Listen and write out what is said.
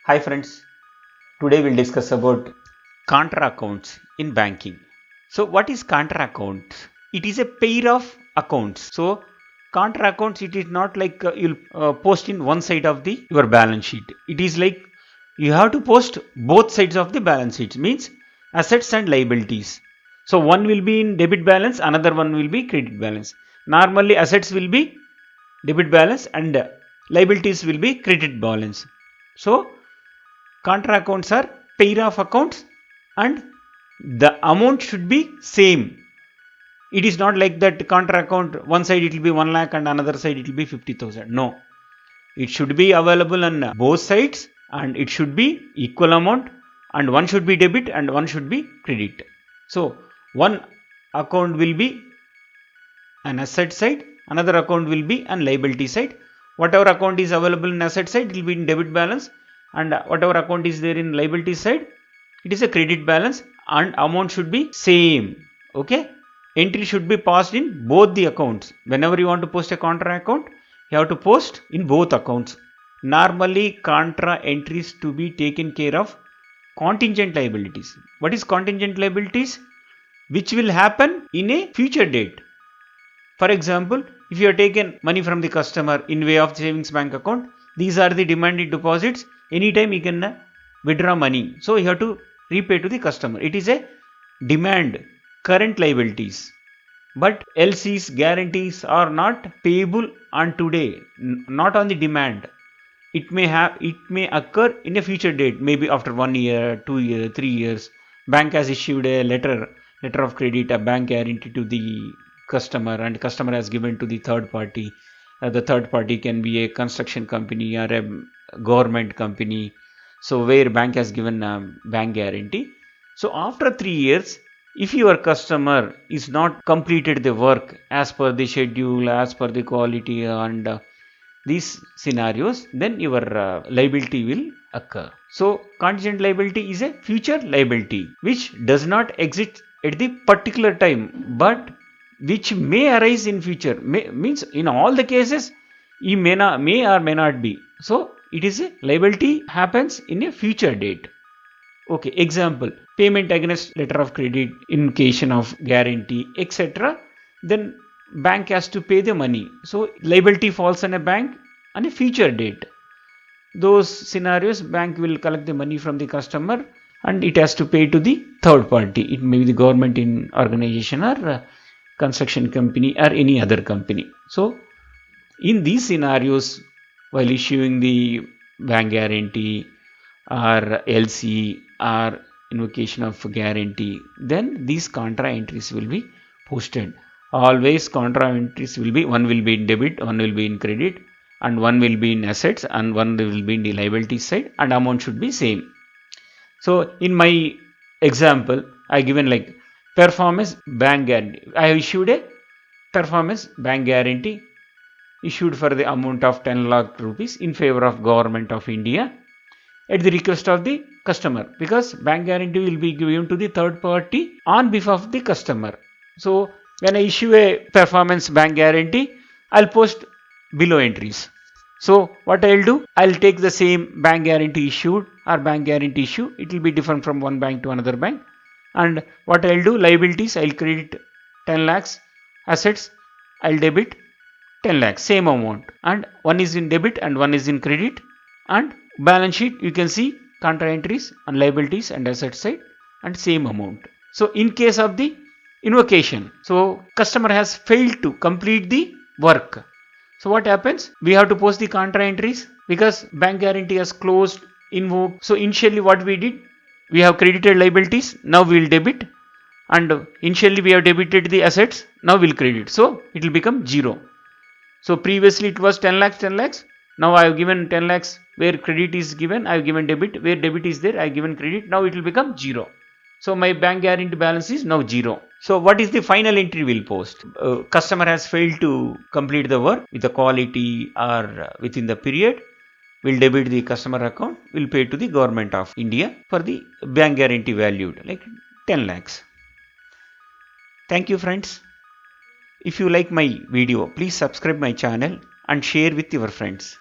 Hi friends, today we'll discuss about contra accounts in banking. So what is contra account? It is a pair of accounts. So contra accounts, it is not like you'll post in one side of the your balance sheet. It is like you have to post both sides of the balance sheet, means assets and liabilities. So one will be in debit balance, another one will be credit balance. Normally assets will be debit balance and liabilities will be credit balance. So contra accounts are pair of accounts and the amount should be same. It is not like that contra account one side it will be 1 lakh and another side it will be 50,000. No, it should be available on both sides and it should be equal amount, and one should be debit and one should be credit. So one account will be an asset side, another account will be an liability side. Whatever account is available in asset side, it will be in debit balance, and whatever account is there in liability side, it is a credit balance, and amount should be same. Okay, entry should be passed in both the accounts. Whenever you want to post a contra account, you have to post in both accounts. Normally contra entries to be taken care of contingent liabilities. What is contingent liabilities? Which will happen in a future date. For example, if you have taken money from the customer in way of savings bank account, these are the demanded deposits. Anytime you can withdraw money. So you have to repay to the customer. It is a demand, current liabilities. But LCs, guarantees are not payable on today, not on the demand. It may occur in a future date, maybe after 1 year, 2 years, 3 years. Bank has issued a letter of credit, a bank guarantee to the customer, and customer has given to the third party. The third party can be a construction company or a government company. So where bank has given a bank guarantee. So after 3 years, if your customer is not completed the work as per the schedule, as per the quality and these scenarios, then your liability will occur. So contingent liability is a future liability which does not exist at the particular time, but which may arise in future. Means in all the cases it may or may not be. So it is a liability happens in a future date. Okay, example, payment against letter of credit, invocation of guarantee, etc. Then bank has to pay the money. So liability falls on a bank on a future date. Those scenarios, bank will collect the money from the customer and it has to pay to the third party. It may be the government in organization or construction company or any other company. So in these scenarios, while issuing the bank guarantee or LC or invocation of guarantee, then these contra entries will be posted. Always contra entries will be, one will be in debit, one will be in credit, and one will be in assets and one will be in the liability side, and amount should be same. So in my example, I given like performance bank guarantee. I have issued a performance bank guarantee issued for the amount of 10 lakh rupees in favor of government of India at the request of the customer, because bank guarantee will be given to the third party on behalf of the customer. So when I issue a performance bank guarantee, I'll post below entries. So what I'll do, I'll take the same bank guarantee issued or bank guarantee issue. It will be different from one bank to another bank. And what I'll do, liabilities, I'll credit 10 lakhs, assets, I'll debit 10 lakhs, same amount. And one is in debit and one is in credit. And balance sheet, you can see contra entries and liabilities and asset side and same amount. So in case of the invocation, so customer has failed to complete the work. So what happens? We have to post the contra entries because bank guarantee has closed, invoked. So initially what we did, we have credited liabilities, now we will debit, and initially we have debited the assets, now we will credit. So it will become 0. So previously it was 10 lakhs, 10 lakhs. Now I have given 10 lakhs where credit is given, I have given debit. Where debit is there, I have given credit. Now it will become 0. So my bank guarantee balance is now 0. So what is the final entry we'll post? Customer has failed to complete the work with the quality or within the period. We'll debit the customer account. We'll pay to the government of India for the bank guarantee valued like 10 lakhs. Thank you friends. If you like my video, please subscribe my channel and share with your friends.